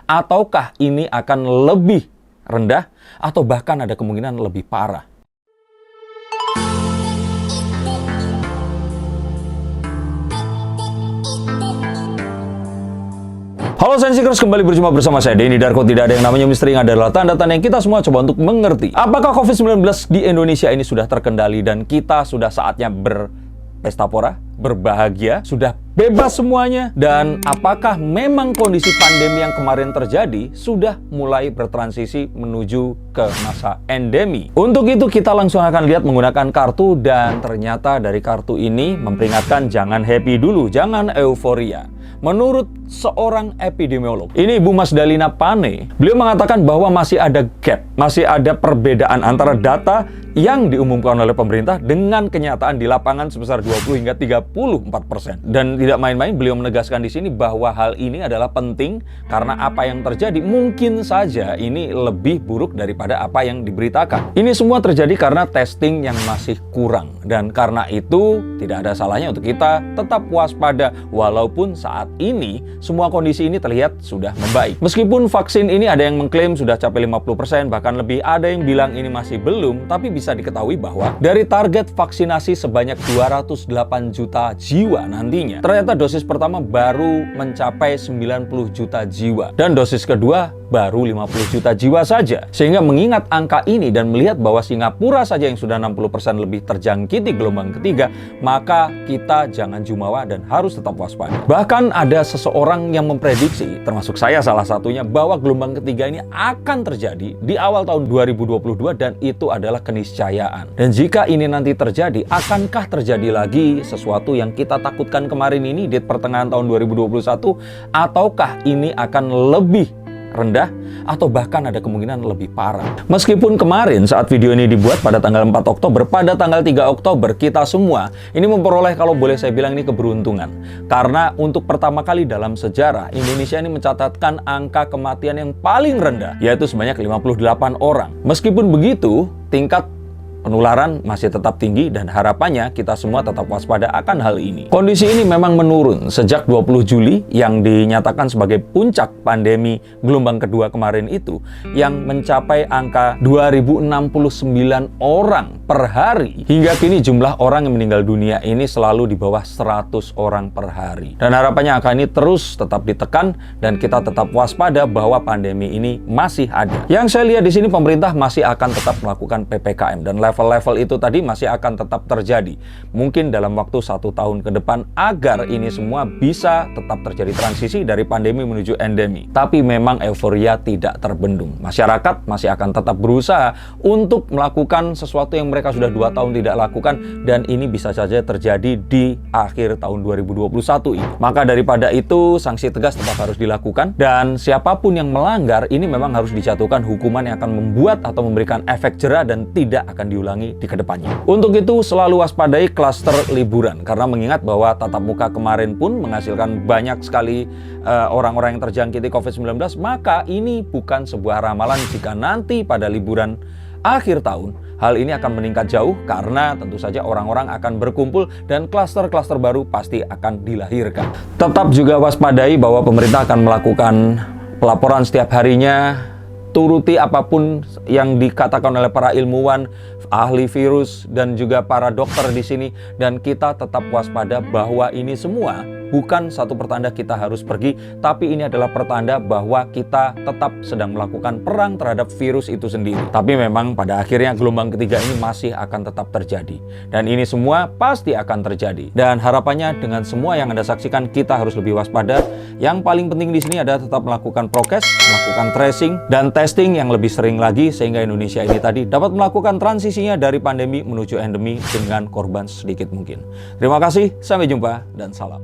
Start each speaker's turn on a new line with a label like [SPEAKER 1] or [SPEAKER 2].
[SPEAKER 1] ataukah ini akan lebih rendah atau bahkan ada kemungkinan lebih parah. Halo Sensikers, kembali berjumpa bersama saya Denny Darko. Tidak ada yang namanya misteri, yang adalah tanda-tanda yang kita semua coba untuk mengerti. Apakah COVID-19 di Indonesia ini sudah terkendali dan kita sudah saatnya berpesta pora, berbahagia, sudah bebas semuanya? Dan apakah memang kondisi pandemi yang kemarin terjadi sudah mulai bertransisi menuju ke masa endemi? Untuk itu kita langsung akan lihat menggunakan kartu, dan ternyata dari kartu ini memperingatkan jangan happy dulu, jangan euforia. Menurut seorang epidemiolog, ini Ibu Mas Dalina Pane, beliau mengatakan bahwa masih ada gap, masih ada perbedaan antara data yang diumumkan oleh pemerintah dengan kenyataan di lapangan sebesar 20 hingga 34%. Dan tidak main-main, beliau menegaskan di sini bahwa hal ini adalah penting karena apa yang terjadi mungkin saja ini lebih buruk daripada apa yang diberitakan. Ini semua terjadi karena testing yang masih kurang, dan karena itu tidak ada salahnya untuk kita tetap waspada walaupun saat ini semua kondisi ini terlihat sudah membaik. Meskipun vaksin ini ada yang mengklaim sudah capai 50%, bahkan lebih ada yang bilang ini masih belum, tapi bisa diketahui bahwa dari target vaksinasi sebanyak 208 juta jiwa nantinya, ternyata dosis pertama baru mencapai 90 juta jiwa dan dosis kedua baru 50 juta jiwa saja. Sehingga mengingat angka ini dan melihat bahwa Singapura saja yang sudah 60% lebih terjangkiti gelombang ketiga, maka kita jangan jumawa dan harus tetap waspada. Bahkan ada seseorang yang memprediksi, termasuk saya salah satunya, bahwa gelombang ketiga ini akan terjadi di awal tahun 2022 dan itu adalah keniscayaan. Dan jika ini nanti terjadi, akankah terjadi lagi sesuatu yang kita takutkan kemarin ini di pertengahan tahun 2021, ataukah ini akan lebih rendah atau bahkan ada kemungkinan lebih parah? Meskipun kemarin saat video ini dibuat pada tanggal 4 Oktober, pada tanggal 3 Oktober kita semua ini memperoleh, kalau boleh saya bilang, ini keberuntungan. Karena untuk pertama kali dalam sejarah, Indonesia ini mencatatkan angka kematian yang paling rendah, yaitu sebanyak 58 orang. Meskipun begitu, tingkat penularan masih tetap tinggi dan harapannya kita semua tetap waspada akan hal ini. Kondisi ini memang menurun sejak 20 Juli yang dinyatakan sebagai puncak pandemi gelombang kedua kemarin itu, yang mencapai angka 2069 orang per hari. Hingga kini jumlah orang yang meninggal dunia ini selalu di bawah 100 orang per hari. Dan harapannya angka ini terus tetap ditekan dan kita tetap waspada bahwa pandemi ini masih ada. Yang saya lihat di sini, pemerintah masih akan tetap melakukan PPKM dan level-level itu tadi masih akan tetap terjadi. Mungkin dalam waktu 1 tahun ke depan agar ini semua bisa tetap terjadi transisi dari pandemi menuju endemi. Tapi memang euforia tidak terbendung. Masyarakat masih akan tetap berusaha untuk melakukan sesuatu yang mereka sudah 2 tahun tidak lakukan, dan ini bisa saja terjadi di akhir tahun 2021 ini. Maka daripada itu, sanksi tegas tetap harus dilakukan, dan siapapun yang melanggar ini memang harus dijatuhkan hukuman yang akan membuat atau memberikan efek jera dan tidak akan diulangi di kedepannya. Untuk itu selalu waspadai klaster liburan, karena mengingat bahwa tatap muka kemarin pun menghasilkan banyak sekali orang-orang yang terjangkiti COVID-19, maka ini bukan sebuah ramalan jika nanti pada liburan akhir tahun hal ini akan meningkat jauh, karena tentu saja orang-orang akan berkumpul dan klaster-klaster baru pasti akan dilahirkan. Tetap juga waspadai bahwa pemerintah akan melakukan pelaporan setiap harinya, turuti apapun yang dikatakan oleh para ilmuwan, ahli virus, dan juga para dokter di sini, dan kita tetap waspada bahwa ini semua bukan satu pertanda kita harus pergi, tapi ini adalah pertanda bahwa kita tetap sedang melakukan perang terhadap virus itu sendiri. Tapi memang pada akhirnya gelombang ketiga ini masih akan tetap terjadi, dan ini semua pasti akan terjadi. Dan harapannya dengan semua yang Anda saksikan, kita harus lebih waspada. Yang paling penting di sini adalah tetap melakukan prokes, melakukan tracing dan testing yang lebih sering lagi, sehingga Indonesia ini tadi dapat melakukan transisinya dari pandemi menuju endemi dengan korban sedikit mungkin. Terima kasih, sampai jumpa dan salam.